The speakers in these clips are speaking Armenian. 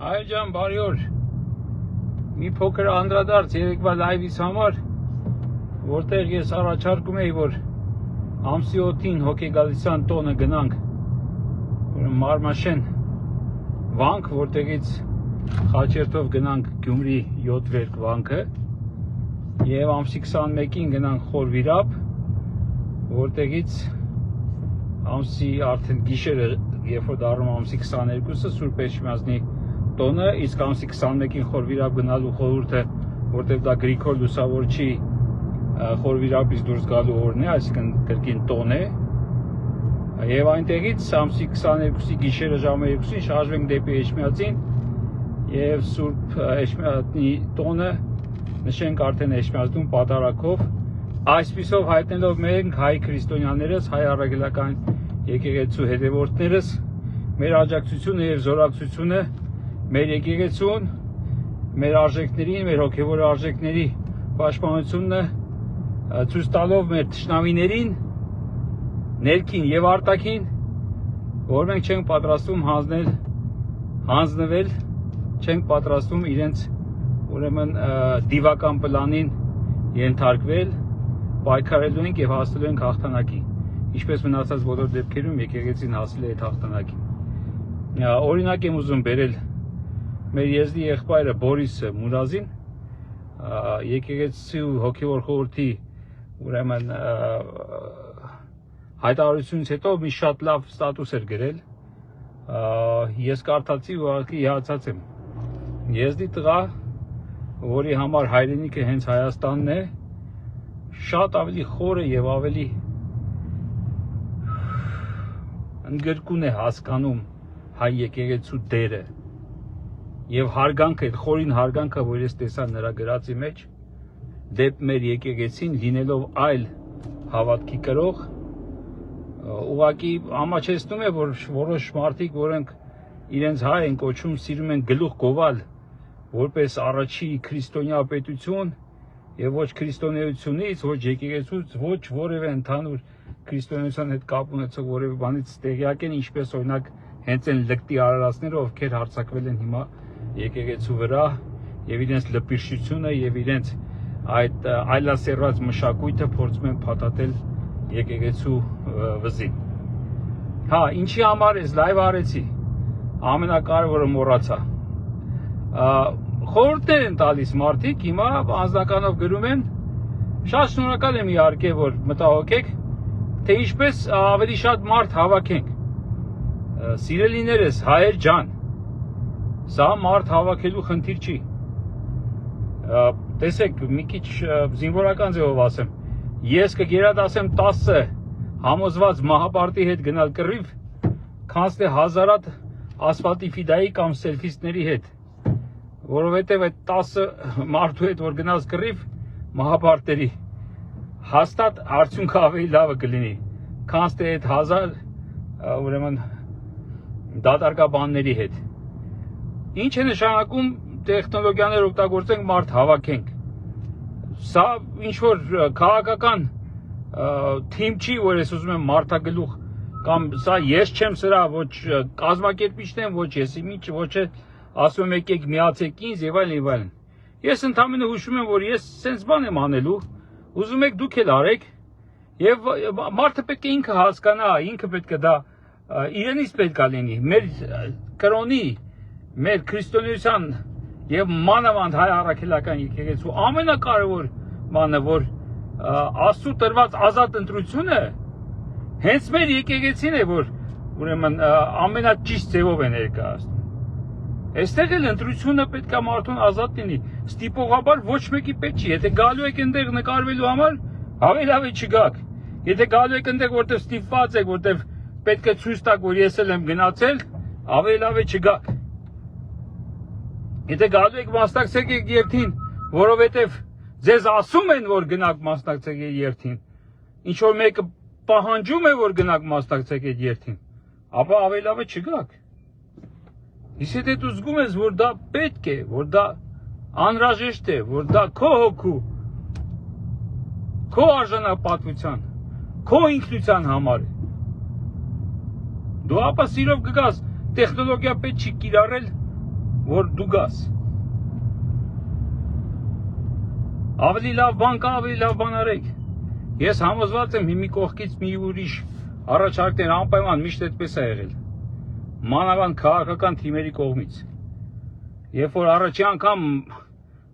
Այլ ջան, բարի օր։ Մի փոքր անդրադարձ երեկվա լայվից համար, որտեղ ես առաջարկում էի, որ ամսի 8-ին հոգեգալության տոնը գնանք Մարմաշեն վանք, որտեղից խաչերթով գնանք Գյումրի 7 վերք վանքը և ամսի 21-ին գնանք Խորվիրապ, որտեղից ամսի արդեն գիշերը, երբ որ դառնում ամսի 22-ը Սուրբ Էջմիածնի տոնը, իսկ ամսի 21-ին Խորվիրապ գնալու խորհուրդը, որտեղ դա Գրիգոր Լուսավորչի Խորվիրապից դուրս գալու օրն է, այսինքն կրկին տոն է, և այնտեղից ամսի 22-ի գիշերը ժամը 2-ին շարժվենք դեպի Էջմիածին և Սուրբ Էջմիածնի տոնը նշենք արդեն Էջմիածնում պատարագով, այսպիսով հայտնելով մենք հայ քրիստոնյաներս, հայ առաքելական եկեղեցու հետևորդներս, մեր աջակցությունը և զորակցությունը մեր եկեղեցուն, մեր արժեքներին, մեր հոգևոր արժեքների պաշտպանությունը ցույց տալով մեր թշնամիներին, ներքին և արտաքին, որ մենք չենք պատրաստվում հանձնվել, չենք պատրաստվում իրենց ուրեմն դիվական պլանին ենթարկվել, պայքարելու ենք և հասնելու ենք հաղթանակի, ինչպես մնացած բոլոր դեպքերում եկեղեցին հասել է այդ հաղթանակի։ Օրինակ եմ ուզում բերել մեր եզդի եղբայրը Բորիսը Մուրազին, եկեղեցու հոգևոր խորհրդի ուրեմն հայտարարությունից հետո մի շատ լավ ստատուս էր գրել, ես կարդացի ու հիացած եմ։ Եզդի տղա, որի համար հայրենիքը հենց Հայաստանն է, շատ ավելի խորը և ավելի ընդգրկուն է հասկանում հայ եկեղեցու դերը և հարգանքը, այդ խորին հարգանքը, որ ես տեսա նրա գրածի մեջ, դեպ մեր եկեղեցին լինելով այլ հավատքի կրող, ուղղակի ամաչեցնում է, որ որոշ մարդիկ, որոնք իրենց հայ են կոչում, սիրում են գլուխ գովալ, որպես առաջի քրիստոնյա պետություն և ոչ քրիստոնեությունից, ոչ եկեղեցուց, ոչ որևէ ընդհանուր քրիստոնեության հետ կապ ունեցող որևէ բանից տեղյակ են, ինչպես օրինակ հենց այն լկտի արարածները, ովքեր հարձակվել են հիմա եկեղեցու վրա և իրենց լպիրշությունը և իրենց այդ այլասերված մշակույթը փորձում են փաթաթել եկեղեցու վզին։ Հա, ինչի համար ես լայվ արեցի, ամենակարևորը մոռացա։ Խորհուրդներ են տալիս մարդիկ, հիմա անձնականով գրում են, շատ շնորհակալ եմ իհարկե, որ մտահոգեք, թե ինչպես ավելի շատ մարդ հավաքենք։ Սիրելիներս, հայեր ջան, սա մարդ հավաքելու խնդիր չի։ Տեսեք, մի քիչ զինվորական ձևով ասեմ, ես կգերադասեմ 10 համոզված մահապարտի հետ գնալ կռիվ, քան թե հազարատ ասֆալտի ֆիդայի կամ սելֆիստների հետ, որովհետև այդ 10 մարդու հետ, որ գնաց կռիվ մահապարտերի, հաստատ արդյունքը ավելի լավը կլինի, քան թե այդ 1000 ուրեմն դատարկաբանների հետ։ Ինչ է նշանակում տեխնոլոգիաներ օգտագործենք, մարդ հավաքենք։ Սա ինչ-որ քաղաքական թիմ չի, որ ես ուզում եմ մարդագլուխ, կամ սա ես չեմ սրա, ոչ կազմակերպիչն եմ, ոչ եսի միջ, ոչ է ասում եմ եկեք միացեք ինձ և այլն և այլն։ Ես ընդամենը հուշում եմ, որ ես սենց բան եմ անելու, ուզում եք դուք էլ արեք, և մարդը պետք է ինքը հասկանա, ինքը պետք է դա իրենից պետք է լինի, մեր կրոնի, մեր քրիստոնեության և մանավանդ հայ առաքելական եկեղեցու ամենակարևոր բանը, որ Աստծու տրված ազատ ընտրությունը հենց մեր եկեղեցին է, որ ուրեմն ամենաճիշտ ձևով է ներկայացնում։ Այստեղ էլ ընտրությունը պետք է մարդուն ազատ լինի, ստիպողաբար ոչ մեկի պետք չի, եթե գալու եք այնտեղ նկարվելու համար, ավելի լավ է չգաք, եթե գալու եք այնտեղ, որտեղ ստիպված եք, որտեղ պետք է ցույց տաք, որ ես էլ եմ գնացել, ավելի լավ է չգաք։ Եթե գալու եք մասնակցեք երթին, որովհետև ձեզ ասում են, որ գնաք մասնակցեք երթին, ինչ որ մեկը պահանջում է, որ գնաք մասնակցեք այդ երթին, ապա ավելի լավ է չգաք։ Իսկ եթե դու զգում ես, որ դա պետք է, որ դա անհրաժեշտ է, որ դա քո հոգու, քո արժանապատվության, քո ինքնության համար է, դու ապա սիրով կգաս, տեխնոլոգիա պետք չի կիրառել, որ դու գաս։ Ավելի լավ բան կա, ավելի լավ բան արեք։ Ես համոզված եմ մի կողքից մի ուրիշ առաջարկներ անպայման միշտ այդպես է եղել։ Մանավանդ քաղաքական թիմերի կողմից։ Երբ որ առաջի անգամ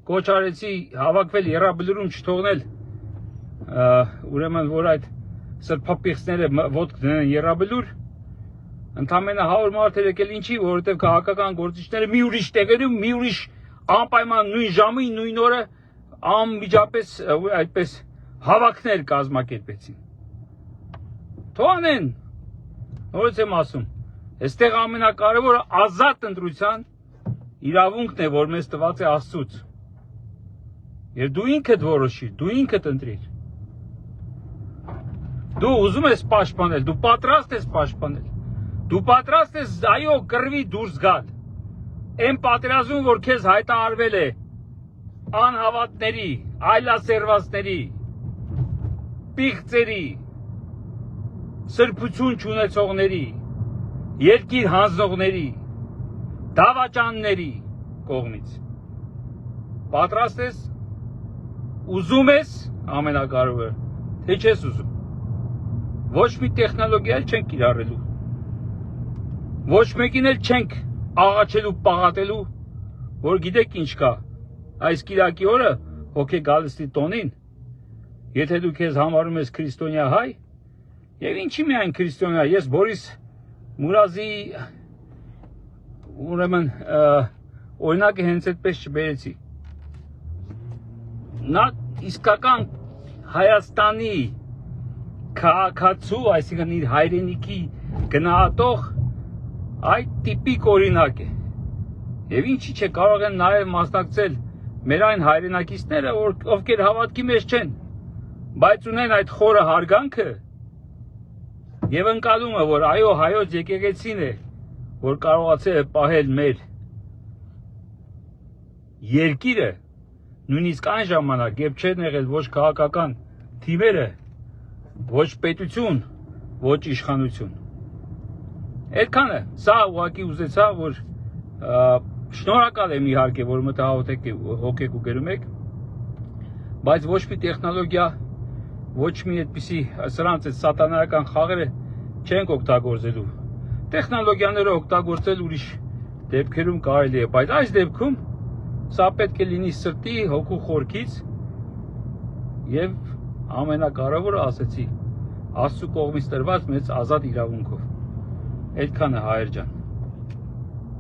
կոչ արեցի հավաքվել եռաբլուրում չթողնել, ուրեմն որ այդ սրբապիղծները ոտք դնեն եռաբլուր, ընդամենը 100 մարդ եկել ինչի, որովհետև քաղաքական գործիչները մի ուրիշ տեղերում, մի ուրիշ անպայման նույն ժամին, նույն օրը անմիջապես այդպես հավաքներ կազմակերպեցին։ Թողանեն, նորից եմ ասում, այստեղ ամենակարևորը ազատ ընտրության իրավունքն է, որ մեզ տված է Աստծուց։ Եվ դու ինքդ որոշիր, դու ինքդ ընտրիր։ Դու ուզում ես պաշտպանել, դու պատրաստ ես պաշտպանել։ Դու պատրաստ ես այո կռվի դուրս գալ։ Այն պատերազմում, որ քեզ հայտարարվել է անհավատների, այլասերվածների, պիղծերի, սրբություն չունեցողների, երկիր հանձնողների, դավաճանների կողմից։ Պատրաստ ես, ուզում ես, ամենակարևորը, թե չես ուզում։ Ոչ մի տեխնոլոգիա չենք կիրառելու։ Ոչ մեկին էլ չենք աղաչելու, պաղատելու, որ գիտեք ինչ կա, այս կիրակի օրը հոգեգալստի տոնին, եթե դու քեզ համարում ես քրիստոնյա հայ, եւ ինչի միայն քրիստոնյա, ես Բորիս Մուրազի ուրեմն օրինակը հենց այդպես չբերեցի։ Նա իսկական Հայաստանի քաղաքացու, այսինքն իր հայրենիքի գնահատող այդ տիպիկ օրինակ է։ Եվ ինչի՞ չէ կարող են նաև մասնակցել մեր այն հայրենակիցները, ովքեր հավատքի մեջ չեն, բայց ունեն այդ խորը հարգանքը եւ ընկալումը, որ այո, հայոց եկեղեցին է, որ կարողացել է պահել մեր երկիրը, նույնիսկ այն ժամանակ, երբ չեն եղել ոչ քաղաքական թիմերը, ոչ պետություն, ոչ իշխանություն։ Այդքանը, սա ուղղակի ուզեցա, որ շնորհակալ եմ իհարկե, որ մտահոգ եք ու գերում եք, բայց ոչ մի տեխնոլոգիա, ոչ մի այդպիսի սրանց այդ սատանայական խաղերը չենք օգտագործելու։ Տեխնոլոգիաները օգտագործել ուրիշ դեպքերում կարելի է, բայց այս դեպքում սա պետք է լինի սրտի, հոգու խորքից եւ ամենակարևորը ասեցի, Աստծու կողմից տրված մեծ ազատ իրավունքով։ Այդքանը հայեր ջան։